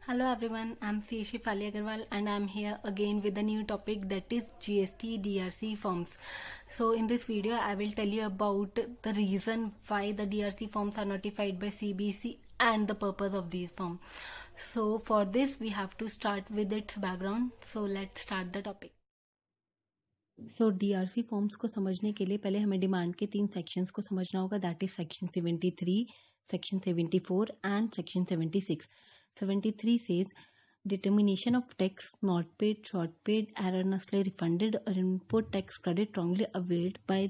Hello everyone, I'm Sieshi Fali Agarwal and I'm here again with a new topic, that is GST DRC forms. So in this video I will tell you about the reason why the DRC forms are notified by CBC and the purpose of these forms. So for this we have to start with its background. So let's start the topic. So DRC forms को समझने के लिए पहले हमें demand के 3 sections को समझना होगा, that is section 73, section 74 and section 76. 73 says determination of tax not paid, short paid, erroneously refunded or input tax credit wrongly availed by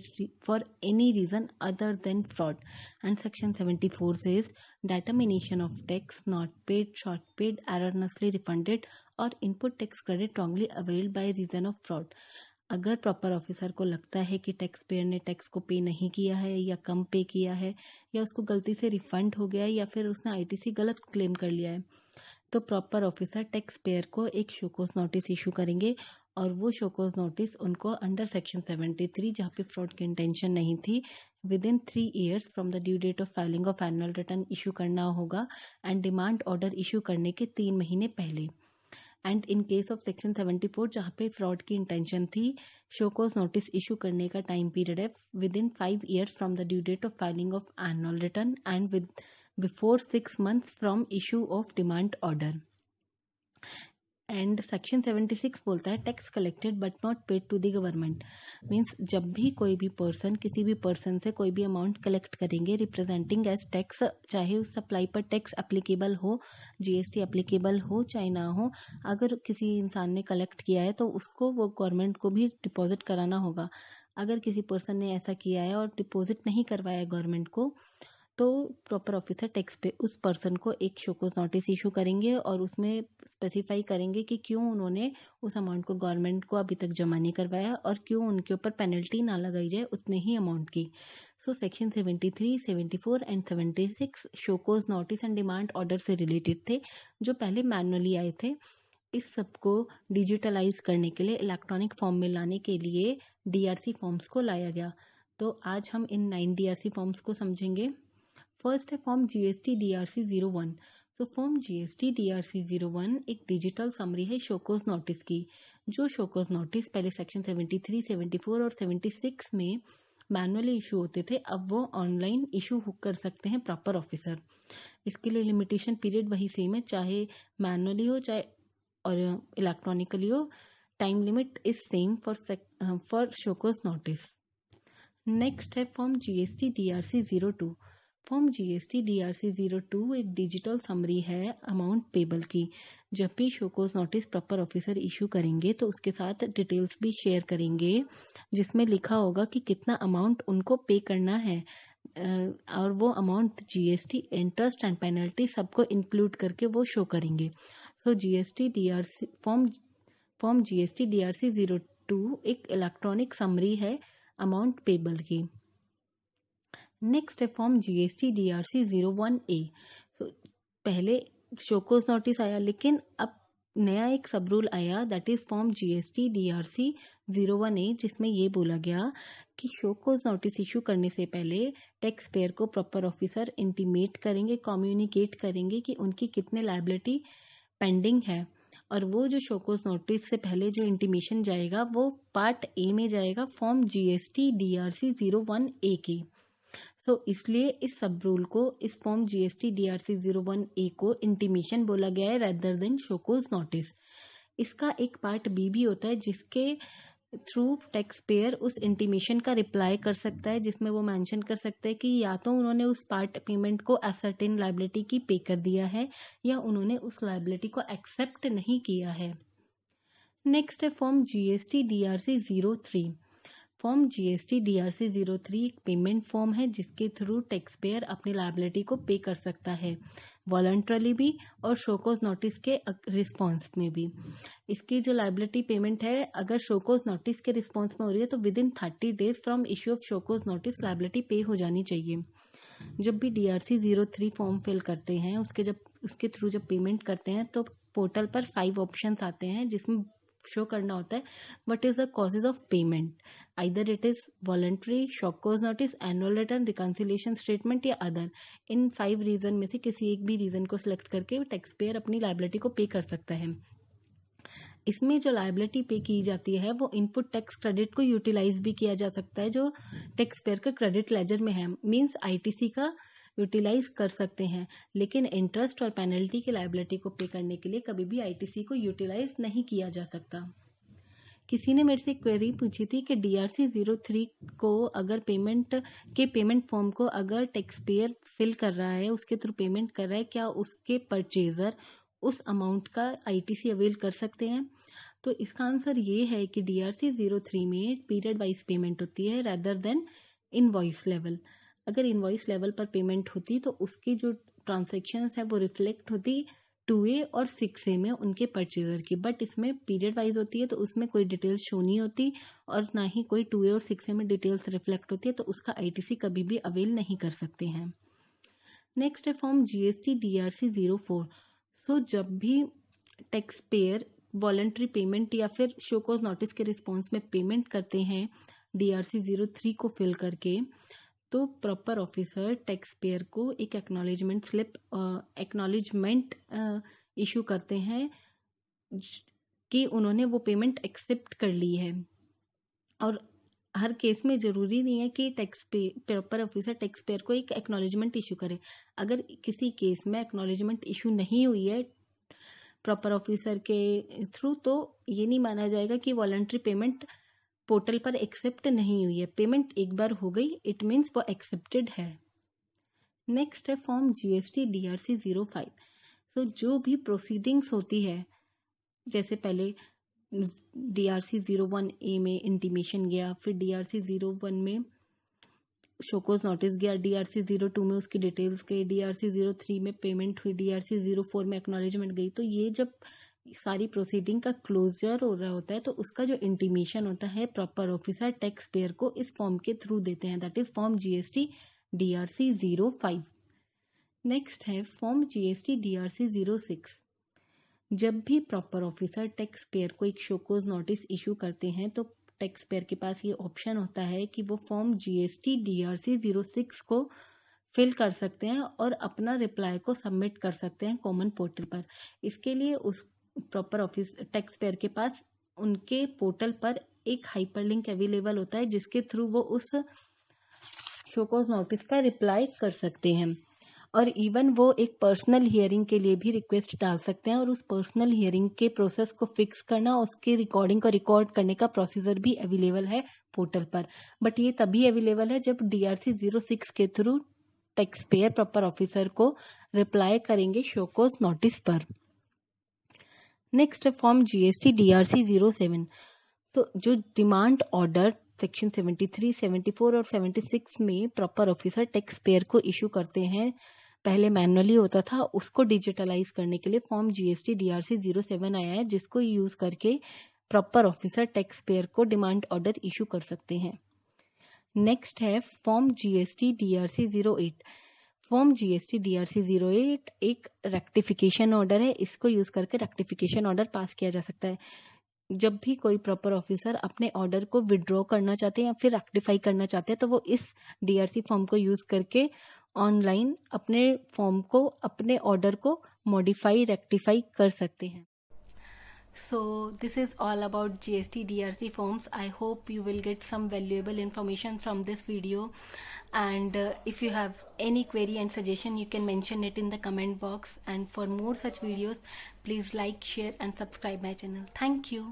for any reason other than fraud. And section 74 says determination of tax not paid, short paid, erroneously refunded or input tax credit wrongly availed by reason of fraud. अगर proper officer को लगता है कि tax payer ने tax को पे नहीं किया है या कम पे किया है या उसको गलती से रिफंड हो गया है या फिर उसने आईटीसी गलत क्लेम कर लिया है, तो प्रॉपर ऑफिसर टैक्स पेयर को एक शोकोज नोटिस इशू करेंगे और वो शोकोज नोटिस उनको अंडर सेक्शन 73, जहाँ पे फ्रॉड की इंटेंशन नहीं थी, within 3 years from the due date of filing of annual return issue करना होगा एंड डिमांड ऑर्डर इशू करने के 3 महीने पहले. And in case of section 74 जहाँ पे फ्रॉड की इंटेंशन थी, शोकोज नोटिस इशू करने का टाइम पीरियड है within 5 years from the due date of filing of annual return and with before 6 months from issue of demand order. And section 76 बोलता है tax collected but not paid to the government. Means जब भी कोई भी person किसी भी person से कोई भी अमाउंट कलेक्ट करेंगे रिप्रेजेंटिंग एज टैक्स, चाहे उस सप्लाई पर टैक्स एप्लीकेबल हो, जीएसटी एप्लीकेबल हो चाहे ना हो, अगर किसी इंसान ने कलेक्ट किया है तो उसको वो गवर्नमेंट को भी डिपॉजिट कराना होगा. अगर किसी पर्सन ने ऐसा किया है और डिपॉजिट नहीं करवाया गवर्नमेंट को, तो प्रॉपर ऑफिसर टैक्स पे उस पर्सन को एक शोकोज नोटिस इशू करेंगे और उसमें स्पेसिफाई करेंगे कि क्यों उन्होंने उस अमाउंट को गवर्नमेंट को अभी तक जमा नहीं करवाया और क्यों उनके ऊपर पेनल्टी ना लगाई जाए उतने ही अमाउंट की. So section 73, 74 and 76 show cause notice and demand order से रिलेटेड थे, जो पहले मैनुअली आए थे. इस सबको डिजिटलाइज करने के लिए, इलेक्ट्रॉनिक फॉर्म में लाने के लिए डीआरसी फॉर्म्स को लाया गया. तो आज हम इन 9 डीआरसी फॉर्म्स को समझेंगे. फर्स्ट है form GST DRC 01. So form GST DRC 01 एक डिजिटल समरी है शोकोज नोटिस की. जो शोकोज नोटिस पहले सेक्शन 73, 74 और 76 में मैनुअली इशू होते थे, अब वो ऑनलाइन इशू कर सकते हैं प्रॉपर ऑफिसर. इसके लिए लिमिटेशन पीरियड वही सेम है, चाहे मैनुअली हो चाहे और इलेक्ट्रॉनिकली हो. Time limit is same for show cause notice. Next है form GST DRC 02. Form GST DRC 02 एक डिजिटल समरी है अमाउंट पेबल की. जब भी show cause notice proper officer issue करेंगे तो उसके साथ डिटेल्स भी शेयर करेंगे जिसमें लिखा होगा कि कितना अमाउंट उनको पे करना है और वो amount GST, interest and penalty सबको इंक्लूड करके वो शो करेंगे. So GST DRC form GST DRC 02 एक इलेक्ट्रॉनिक समरी है अमाउंट पेबल की. नेक्स्ट है फॉर्म जीएसटी डीआरसी 01A. पहले शोकोज नोटिस आया, लेकिन अब नया एक सब रूल आया, that is form GST DRC 01A, जिसमें ये बोला गया कि शोकोज नोटिस इशू करने से पहले टैक्स पेयर को प्रॉपर ऑफिसर इंटीमेट करेंगे, कम्युनिकेट करेंगे कि उनकी कितने लायबिलिटी पेंडिंग है. और वो जो शोकोज नोटिस से पहले जो इंटीमेशन जाएगा वो पार्ट ए में जाएगा फॉर्म जीएसटी डीआरसी 01A की. सो इसलिए इस सब रूल को, इस फॉर्म जीएसटी डीआरसी 01A को इंटीमेशन बोला गया है रेदर देन शोकोज नोटिस. इसका एक पार्ट बी भी होता है जिसके थ्रू टैक्स पेयर उस इंटीमेशन का रिप्लाई कर सकता है, जिसमें वो मेंशन कर सकता है कि या तो उन्होंने उस पार्ट पेमेंट को असर्टेन लायबिलिटी की पे कर दिया है या उन्होंने उस लायबिलिटी को एक्सेप्ट नहीं किया है. नेक्स्ट है form GST DRC 03. Form GST DRC 03 एक पेमेंट फॉर्म है जिसके थ्रू टैक्स पेयर अपनी लायबिलिटी को पे कर सकता है, वॉलंटरली भी और शोकोज नोटिस के रिस्पॉन्स में भी. इसकी जो लायबिलिटी पेमेंट है, अगर शोकोज नोटिस के रिस्पॉन्स में हो रही है तो with in 30 days from issue of show cause notice liability पे हो जानी चाहिए. जब भी डीआरसी 03 फॉर्म फिल करते हैं, उसके थ्रू जब पेमेंट करते हैं तो पोर्टल पर 5 ऑप्शंस आते हैं जिसमें शो करना होता है what is the causes of payment, either it is voluntary, shock cause notice, annual return, reconciliation statement या अदर। इन 5 रीजन में से किसी एक भी रीजन को सिलेक्ट करके टैक्स पेयर अपनी लायबिलिटी को पे कर सकता है। इसमें जो लायबिलिटी पे की जाती है वो इनपुट टैक्स क्रेडिट को यूटिलाइज भी किया जा सकता है जो टैक्स पेयर का क्रेडिट लेजर में है, मींस आईटीसी का यूटिलाइज कर सकते हैं, लेकिन इंटरेस्ट और पेनल्टी की लायबिलिटी को पे करने के लिए कभी भी आईटीसी को यूटिलाइज नहीं किया जा सकता। किसी ने मेरे से क्वेरी पूछी थी कि DRC 03 को अगर पेमेंट फॉर्म को अगर टैक्स पेयर फिल कर रहा है, उसके थ्रू पेमेंट कर रहा है, क्या उसके परचेजर उस अमाउंट का आईटीसी अवेल कर सकते हैं? तो इसका आंसर ये है कि DRC 03 में पीरियड वाइज पेमेंट होती है रेदर देन इनवॉइस लेवल। अगर इनवॉइस लेवल पर पेमेंट होती तो उसकी जो ट्रांजैक्शंस है वो रिफ्लेक्ट होती 2A और 6A में उनके परचेजर की, बट इसमें पीरियड वाइज होती है तो उसमें कोई डिटेल्स शो नहीं होती और ना ही कोई 2A और 6A में डिटेल्स रिफ्लेक्ट होती है, तो उसका आईटीसी कभी भी अवेल नहीं कर सकते हैं। नेक्स्ट है फॉर्म GST DRC 04। सो जब भी टैक्स पेयर वॉलंटरी पेमेंट या फिर शो कॉज नोटिस के रिस्पॉन्स में पेमेंट करते हैं DRC 03 को फिल करके, तो प्रॉपर ऑफिसर टैक्स पेयर को एक एक्नॉलेजमेंट इशू करते हैं कि उन्होंने वो पेमेंट एक्सेप्ट कर ली है। और हर केस में जरूरी नहीं है कि प्रॉपर ऑफिसर टैक्स पेयर को एक एक्नॉलेजमेंट इशू करे। अगर किसी केस में एक्नॉलेजमेंट इशू नहीं हुई है प्रॉपर ऑफिसर के थ्रू, तो ये नहीं माना जाएगा कि वॉलंटरी पेमेंट पोर्टल पर एक्सेप्ट नहीं हुई है। पेमेंट एक बार हो गई, इट मीन्स वो एक्सेप्टेड है। नेक्स्ट है फॉर्म GST DRC 05। सो जो भी प्रोसीडिंग्स होती है, जैसे पहले DRC 01A में इंटीमेशन गया, फिर DRC 01 में शोकोज नोटिस गया, DRC 02 में उसकी डिटेल्स गई, DRC 03 में पेमेंट हुई, DRC 04 में एक्नॉलेजमेंट गई, तो ये जब सारी प्रोसीडिंग का क्लोजर हो रहा होता है तो उसका जो इंटीमेशन होता है प्रॉपर ऑफिसर टैक्स पेयर को इस फॉर्म के थ्रू देते हैं, that is form GST DRC 05। Next है फॉर्म GST DRC 06। जब भी प्रॉपर ऑफिसर टैक्स पेयर को एक शोकोज नोटिस इशू करते हैं तो टैक्स पेयर के पास ये ऑप्शन होता है कि वो फॉर्म GST DRC 06 को फिल कर सकते हैं और अपना रिप्लाई को सबमिट कर सकते हैं कॉमन पोर्टल पर। इसके लिए उस प्रॉपर ऑफिस टैक्स पेयर के पास उनके पोर्टल पर एक हाइपरलिंक अवेलेबल होता है जिसके थ्रू वो उस शोकोज नोटिस का रिप्लाई कर सकते हैं, और इवन वो एक पर्सनल हियरिंग के लिए भी रिक्वेस्ट डाल सकते हैं और उस पर्सनल हियरिंग के प्रोसेस को फिक्स करना, उसकी रिकॉर्डिंग को रिकॉर्ड करने का प्रोसीजर भी अवेलेबल है पोर्टल पर। बट ये तभी अवेलेबल है जब DRC 06 के through tax payer proper officer को रिप्लाई करेंगे शोकोज नोटिस पर। नेक्स्ट है फॉर्म GST DRC 07। तो जो डिमांड ऑर्डर सेक्शन 73, 74 और 76 में प्रॉपर ऑफिसर टैक्स पेयर को इशू करते हैं, पहले मैनुअली होता था, उसको डिजिटलाइज करने के लिए फॉर्म GST DRC 07 आया है, जिसको यूज करके प्रॉपर ऑफिसर टैक्स पेयर को डिमांड ऑर्डर इशू कर सकते हैं। नेक्स्ट है form GST DRC 08। Form GST DRC 08 एक रेक्टिफिकेशन ऑर्डर है, इसको यूज करके रेक्टिफिकेशन ऑर्डर पास किया जा सकता है। जब भी कोई प्रॉपर ऑफिसर अपने ऑर्डर को विड्रॉ करना चाहते हैं या फिर रेक्टिफाई करना चाहते हैं तो वो इस DRC फॉर्म को यूज करके ऑनलाइन अपने फॉर्म को, अपने ऑर्डर को मॉडिफाई, रेक्टिफाई कर सकते हैं। So this is all about GST DRC forms. I hope you will get some valuable information from this video, and if you have any query and suggestion you can mention it in the comment box, and for more such videos please like, share and subscribe my channel. Thank you.